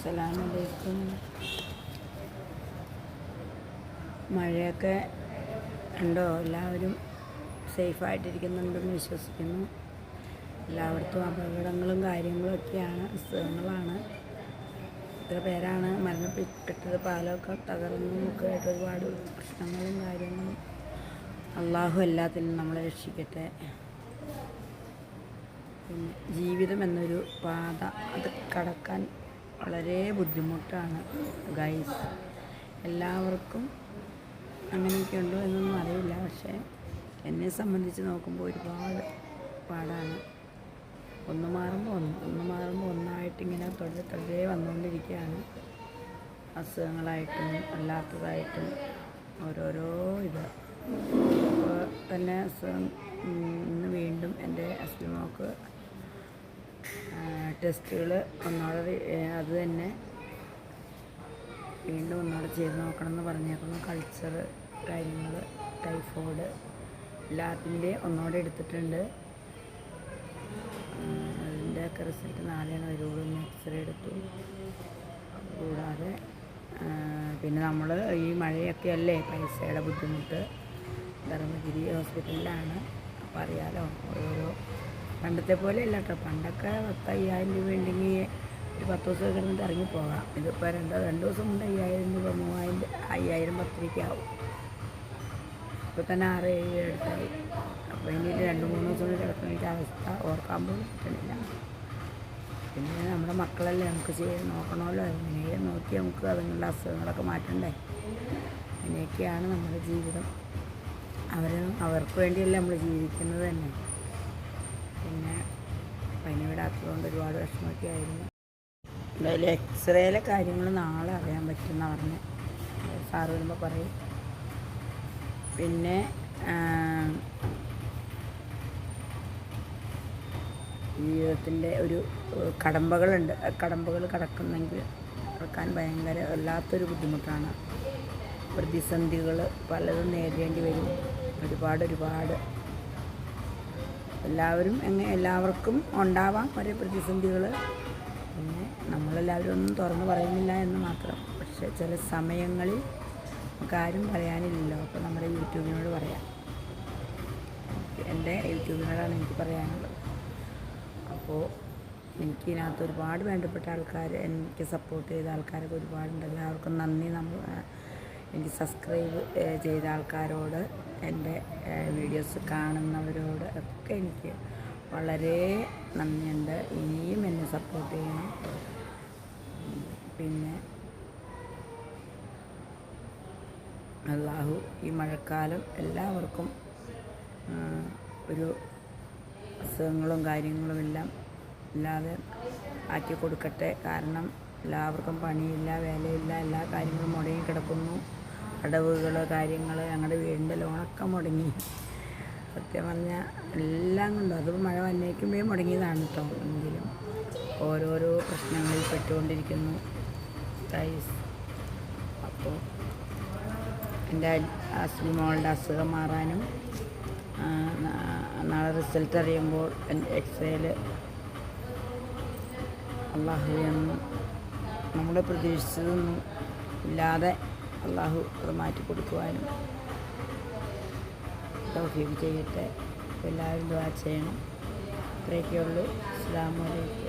അസ്സലാമലൈക്കും. മഴയൊക്കെ ഉണ്ടോ? എല്ലാവരും സേഫായിട്ടിരിക്കുന്നുണ്ടെന്ന് വിശ്വസിക്കുന്നു. എല്ലായിടത്തും അപകടങ്ങളും കാര്യങ്ങളൊക്കെയാണ്, അസുഖങ്ങളാണ്. എത്ര പേരാണ് മരണപ്പെട്ടത്, പാലമൊക്കെ തകർന്നും ഒക്കെ ആയിട്ട് ഒരുപാട് പ്രശ്നങ്ങളും കാര്യങ്ങളും. അള്ളാഹു എല്ലാത്തിനും നമ്മളെ രക്ഷിക്കട്ടെ. പിന്നെ ജീവിതം എന്നൊരു പാത, അത് കടക്കാൻ വളരെ ബുദ്ധിമുട്ടാണ് ഗൈസ്. എല്ലാവർക്കും അങ്ങനെയൊക്കെ ഉണ്ടോ എന്നൊന്നും അറിയില്ല, പക്ഷേ എന്നെ സംബന്ധിച്ച് നോക്കുമ്പോൾ ഒരുപാട് പാടാണ്. ഒന്ന് മാറുമ്പോൾ ഒന്നായിട്ടിങ്ങനെ തുടരെ വന്നുകൊണ്ടിരിക്കുകയാണ്. അസുഖങ്ങളായിട്ടും അല്ലാത്തതായിട്ടും ഓരോരോ ഇത്. ഇപ്പോൾ തന്നെ അസുഖം ഇന്ന് വീണ്ടും എൻ്റെ അസ്ലിമോൾക്ക് ടെസ്റ്റുകൾ ഒന്നോടെ അത് തന്നെ വീണ്ടും ഒന്നോടെ ചെയ്ത് നോക്കണമെന്ന് പറഞ്ഞേക്കുന്നു. കൾച്ചർ കാര്യങ്ങൾ, ടൈഫോയിഡ് എല്ലാത്തിൻ്റെ ഒന്നോടെ എടുത്തിട്ടുണ്ട്. അതിൻ്റെയൊക്കെ റിസൾട്ട് നാളെയാണ് വരുള്ളൂ. എക്സ്റേ എടുത്തു. കൂടാതെ പിന്നെ നമ്മൾ ഈ മഴയൊക്കെ അല്ലേ, പൈസയുടെ ബുദ്ധിമുട്ട്. ധർമ്മഗിരി ഹോസ്പിറ്റലിലാണ്. അപ്പോൾ അറിയാലോ, ഓരോ പണ്ടത്തെ പോലെ അല്ല കേട്ടോ. പണ്ടൊക്കെ 10,000 രൂപ ഉണ്ടെങ്കിൽ ഒരു 10 ദിവസം കിടന്നിട്ട് ഇറങ്ങിപ്പോകാം. ഇതിപ്പോൾ രണ്ട് ദിവസം കൊണ്ട് 5,000 രൂപ, 3,000, 5,000, 10,000 ആവും. ഇപ്പോൾ തന്നെ 6-7 അടുത്തായി. അപ്പോൾ ഇനി 2-3 ദിവസം കൊണ്ട് കിടക്കുന്ന എനിക്ക് അവസ്ഥ ഓർക്കാൻ പോലും പറ്റണില്ല. പിന്നെ നമ്മുടെ മക്കളല്ലേ, നമുക്ക് നോക്കണമല്ലോ. എങ്ങനെയും നോക്കി നമുക്ക് അതുങ്ങളുടെ അസുഖങ്ങളൊക്കെ മാറ്റണ്ടേ. അങ്ങനെയൊക്കെയാണ് നമ്മുടെ ജീവിതം. അവർക്ക് വേണ്ടിയല്ലേ നമ്മൾ ജീവിക്കുന്നത് തന്നെ. പിന്നെ പനി വിടാത്തതുകൊണ്ട് ഒരുപാട് വിഷമമൊക്കെ ആയിരുന്നു. എന്തായാലും എക്സ്റേയിലെ കാര്യങ്ങൾ നാളെ അറിയാൻ പറ്റുമെന്ന് പറഞ്ഞ് സാറ് വരുമ്പോൾ പറയും. പിന്നെ ജീവിതത്തിൻ്റെ ഒരു കടമ്പകളുണ്ട്. കടമ്പകൾ കടക്കാൻ ഭയങ്കര വല്ലാത്തൊരു ബുദ്ധിമുട്ടാണ്. പ്രതിസന്ധികൾ പലതും നേരിടേണ്ടി വരും. ഒരുപാട് എല്ലാവർക്കും ഉണ്ടാവാം ഓരോ പ്രതിസന്ധികൾ. പിന്നെ നമ്മളെല്ലാവരും ഒന്നും തുറന്നു പറയുന്നില്ല എന്ന് മാത്രം. പക്ഷേ ചില സമയങ്ങളിൽ നമുക്കാരും പറയാനില്ലല്ലോ. അപ്പോൾ നമ്മുടെ യൂട്യൂബിനോട് പറയാം. എൻ്റെ യൂട്യൂബിനോടാണ് എനിക്ക് പറയാനുള്ളത്. അപ്പോൾ എനിക്കിതിനകത്ത് ഒരുപാട് വേണ്ടപ്പെട്ട ആൾക്കാർ, എനിക്ക് സപ്പോർട്ട് ചെയ്ത ആൾക്കാരൊക്കെ ഒരുപാടുണ്ട്. എല്ലാവർക്കും നന്ദി. എനിക്ക് സബ്സ്ക്രൈബ് ചെയ്ത ആൾക്കാരോട്, എൻ്റെ വീഡിയോസ് കാണുന്നവരോട് ഒക്കെ എനിക്ക് വളരെ നന്ദിയുണ്ട്. ഇനിയും എന്നെ സപ്പോർട്ട് ചെയ്യണം. പിന്നെ അള്ളാഹു ഈ മഴക്കാലം എല്ലാവർക്കും ഒരു അസുഖങ്ങളും കാര്യങ്ങളും എല്ലാം ഇല്ലാതെ ആക്കി കൊടുക്കട്ടെ. കാരണം എല്ലാവർക്കും പണിയില്ല, വേലയില്ല, എല്ലാ കാര്യങ്ങളും മുടങ്ങി കിടക്കുന്നു. അടവുകൾ, കാര്യങ്ങൾ, ഞങ്ങളുടെ വീടിൻ്റെ ലോണൊക്കെ മുടങ്ങി. സത്യം പറഞ്ഞാൽ എല്ലാം കൊണ്ടും അത് മഴ വന്നേക്കുമ്പോഴേ മുടങ്ങിയതാണ് കേട്ടോ. എങ്കിലും ഓരോരോ പ്രശ്നങ്ങളിൽ പെട്ടുകൊണ്ടിരിക്കുന്നു ഗൈസ്. അപ്പോൾ എൻ്റെ അസ്ലിമോളുടെ അസുഖം മാറാനും നാളെ റിസൾട്ട് അറിയുമ്പോൾ എക്സ്റേയിൽ അള്ളാഹുവൊന്നും നമ്മൾ പ്രതീക്ഷിച്ചതൊന്നും ഇല്ലാതെ അള്ളാഹു അത് മാറ്റിക്കൊടുക്കുവാനും തൗഫീഖ് ചെയ്യട്ടെ. എല്ലാവരും ദുആ ചെയ്യണം. ഇത്രയൊക്കെയുള്ളൂ. അസ്സലാമു അലൈക്കും.